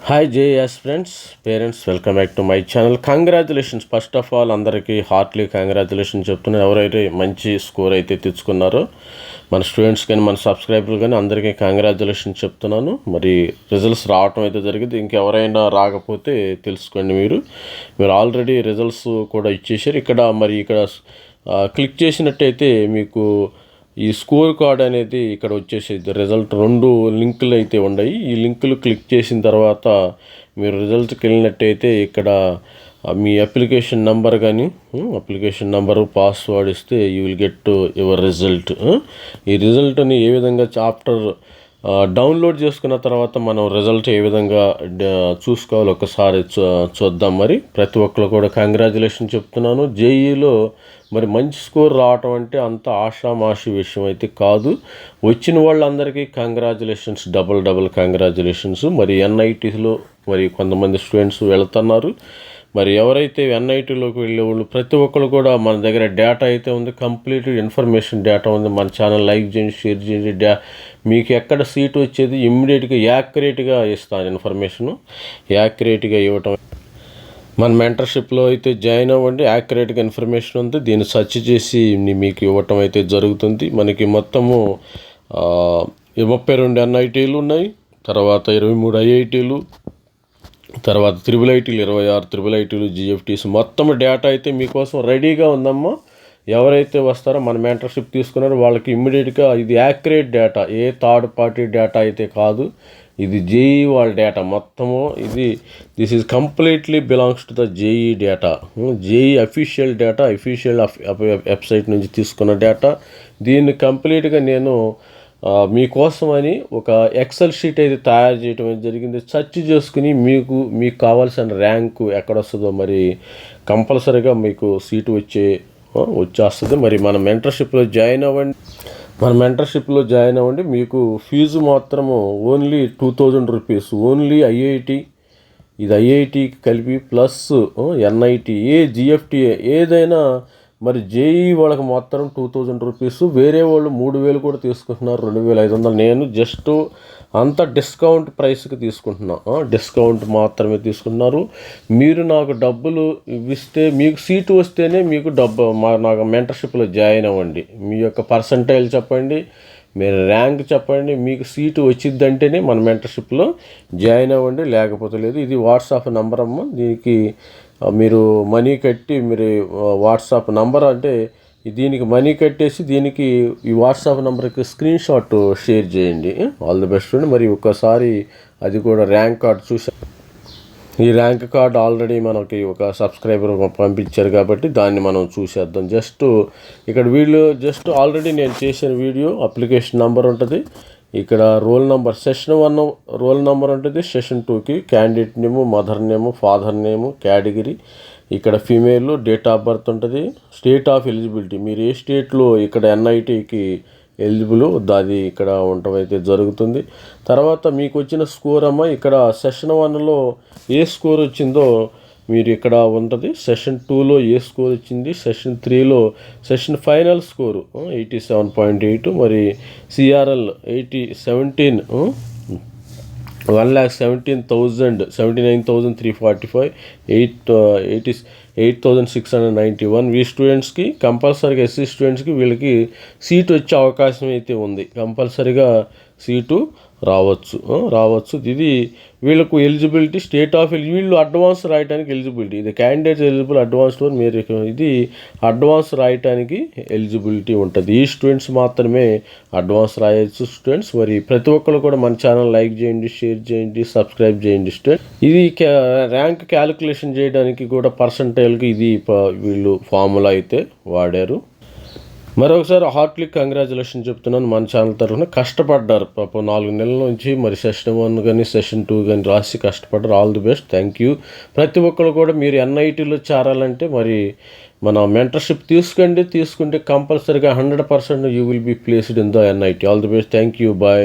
Hi JS friends parents welcome back to my channel. Congratulations first of all అందరికీ Hartley congratulations చెప్తున్నాను. ఎవరైతే మంచి score అయితే తెచ్చుకున్నారో మన స్టూడెంట్స్ కానీ మన సబ్స్క్రైబర్లు కానీ అందరికీ కంగ్రాచులేషన్స్ చెప్తున్నాను. మరి రిజల్ట్స్ రావటం అయితే జరిగింది. ఇంకెవరైనా రాకపోతే తెలుసుకోండి. మీరు ఆల్రెడీ రిజల్ట్స్ కూడా ఇచ్చేసారు. ఇక్కడ క్లిక్ చేసినట్టయితే మీకు ఈ స్కోర్ కార్డ్ అనేది ఇక్కడ వచ్చేసేది. రిజల్ట్ 2 లింకులు అయితే ఉన్నాయి. ఈ లింకులు క్లిక్ చేసిన తర్వాత మీరు రిజల్ట్కి వెళ్ళినట్టయితే ఇక్కడ మీ అప్లికేషన్ నెంబర్ కానీ అప్లికేషన్ నెంబరు పాస్వర్డ్ ఇస్తే you will get your result. ఈ రిజల్ట్ని ఏ విధంగా ఆఫ్టర్ డౌన్లోడ్ చేసుకున్న తర్వాత మనం రిజల్ట్ ఏ విధంగా చూసుకోవాలి ఒకసారి చూద్దాం. మరి ప్రతి ఒక్కరు కూడా కంగ్రాచులేషన్ చెప్తున్నాను. జేఈలో మరి మంచి స్కోర్ రావటం అంటే అంత ఆషామాషి విషయం అయితే కాదు. వచ్చిన వాళ్ళందరికీ కంగ్రాచులేషన్స్, డబుల్ కంగ్రాచులేషన్స్. మరి ఎన్ఐటీలో మరి కొంతమంది స్టూడెంట్స్ వెళ్తున్నారు. మరి ఎవరైతే ఎన్ఐటీలోకి వెళ్ళే వాళ్ళు ప్రతి ఒక్కరు కూడా మన దగ్గర డేటా అయితే ఉంది, కంప్లీట్ ఇన్ఫర్మేషన్ డేటా ఉంది. మన ఛానల్ లైక్ చేయండి, షేర్ చేయండి. మీకు ఎక్కడ సీటు వచ్చేది ఇమ్మీడియట్గా యాక్యురేట్గా ఇస్తాను. ఇన్ఫర్మేషను యాక్యురేట్గా ఇవ్వటం. మన మెంటర్షిప్లో అయితే జాయిన్ అవ్వండి. యాక్యురేట్గా ఇన్ఫర్మేషన్ ఉంది. దీన్ని సెర్చ్ చేసి మీకు ఇవ్వటం అయితే జరుగుతుంది. మనకి మొత్తము 32 ఎన్ఐటీలు ఉన్నాయి, తర్వాత 23 ఐఐటీలు, తర్వాత త్రిబుల్ ఐటీలు 26 త్రిబుల్ ఐటీలు, జిఎఫ్టీస్ మొత్తం డేటా అయితే మీకోసం రెడీగా ఉందమ్మా. ఎవరైతే వస్తారో మన మెంటర్షిప్ తీసుకున్నారో వాళ్ళకి ఇమ్మీడియట్గా ఇది యాక్యురేట్ డేటా, ఏ థర్డ్ పార్టీ డేటా అయితే కాదు. ఇది జేఈ వాళ్ళ డేటా మొత్తము. This is completely belongs to the JEE data. JEE official data, official website నుంచి తీసుకున్న డేటా. దీన్ని కంప్లీట్గా నేను మీకోసమని ఒక ఎక్సెల్ షీట్ అయితే తయారు చేయడం జరిగింది. సెర్చ్ చేసుకుని మీకు కావాల్సిన ర్యాంకు ఎక్కడ వస్తుందో మరి కంపల్సరీగా మీకు సీటు వచ్చేస్తుంది. మరి మన మెంటర్షిప్లో జాయిన్ అవ్వండి. మీకు ఫీజు మాత్రము ఓన్లీ 2000 రూపీస్. ఓన్లీ ఐఐటి, ఇది ఐఐటికి కలిపి ప్లస్ ఎన్ఐటి, జిఎఫ్టీ ఏదైనా. మరి జేఈ వాళ్ళకి మాత్రం 2000 రూపీస్. వేరే వాళ్ళు 3000 కూడా తీసుకుంటున్నారు, 2500. నేను జస్ట్ అంత డిస్కౌంట్ ప్రైస్కి తీసుకుంటున్నా. డిస్కౌంట్ మాత్రమే తీసుకుంటున్నారు. మీరు నాకు డబ్బులు ఇస్తే మీకు సీటు వస్తేనే మీకు నాకు మెంటర్షిప్లో జాయిన్ అవ్వండి. మీ యొక్క పర్సంటైల్ చెప్పండి, మీరు ర్యాంక్ చెప్పండి, మీకు సీటు వచ్చిందంటేనే మన మెంటర్షిప్లో జాయిన్ అవ్వండి, లేకపోతే లేదు. ఇది వాట్సాప్ నంబర్ అమ్మ. దీనికి మీరు మనీ కట్టి మీరు వాట్సాప్ నంబర్ అంటే దీనికి మనీ కట్టేసి దీనికి ఈ వాట్సాప్ నెంబర్కి స్క్రీన్ షాట్ షేర్ చేయండి. ఆల్ ది బెస్ట్ అండి. మరి ఒక్కసారి అది కూడా ర్యాంక్ కార్డ్ ఈ ర్యాంక్ కార్డ్ ఆల్రెడీ మనకి ఒక సబ్స్క్రైబర్ పంపించారు కాబట్టి దాన్ని మనం చూసేద్దాం. ఇక్కడ జస్ట్ ఆల్రెడీ నేను చేసిన వీడియో అప్లికేషన్ నెంబర్ ఉంటుంది. ఇక్కడ roll number, session 1 roll number ఉంటుంది. సెషన్ 2కి క్యాండిడేట్ నేము, mother name, father name, category, ఇక్కడ ఫీమేల్, డేట్ ఆఫ్ బర్త్ ఉంటుంది, స్టేట్ ఆఫ్ ఎలిజిబిలిటీ. మీరు ఏ స్టేట్లో ఇక్కడ ఎన్ఐటీకి ఎలిజిబుల్ అది ఇక్కడ ఉండటం అయితే జరుగుతుంది. తర్వాత మీకు వచ్చిన స్కోర్ అమ్మ, ఇక్కడ సెషన్ 1లో ఏ స్కోర్ వచ్చిందో మీరు ఇక్కడ ఉంటుంది. సెషన్ 2లో ఏ స్కోర్ వచ్చింది, సెషన్ 3లో సెషన్ ఫైనల్ స్కోరు 87.8. మరి సిఆర్ఎల్ 1,79,345, 8,691. ఈ స్టూడెంట్స్కి కంపల్సరీగా, ఎస్సీ స్టూడెంట్స్కి వీళ్ళకి సీటు వచ్చే అవకాశం అయితే ఉంది. కంపల్సరీగా సీటు రావచ్చు. ఇది వీళ్ళకు ఎలిజిబిలిటీ, స్టేట్ ఆఫ్ వీళ్ళు అడ్వాన్స్ రాయడానికి ఎలిజిబిలిటీ. ఇది క్యాండిడేట్స్ ఎలిజిబుల్ అడ్వాన్స్ మీరు ఇది అడ్వాన్స్ రాయటానికి ఎలిజిబిలిటీ ఉంటుంది. ఈ స్టూడెంట్స్ మాత్రమే అడ్వాన్స్ రాయొచ్చు స్టూడెంట్స్. మరి ప్రతి ఒక్కరు కూడా మన ఛానల్ లైక్ చేయండి, షేర్ చేయండి, సబ్స్క్రైబ్ చేయండి స్టూడెంట్. ఇది ర్యాంక్ క్యాలిక్యులేషన్ చేయడానికి కూడా పర్సంటైల్కి ఇది వీళ్ళు ఫార్ములా అయితే వాడారు. మరొకసారి హార్ట్లీ కంగ్రాచులేషన్ చెప్తున్నాను. మన ఛానల్ తరఫున కష్టపడ్డారు పాపం 4 నెలల నుంచి. మరి సెషన్ 1 కానీ సెషన్ 2 కానీ రాసి కష్టపడ్డారు. All the best, thank you. ప్రతి ఒక్కరు కూడా మీరు ఎన్ఐటీలో చేరాలంటే మరి మన మెంటర్షిప్ తీసుకుంటే కంపల్సరీగా 100% you will be placed in the NIT. All the best, thank you, bye.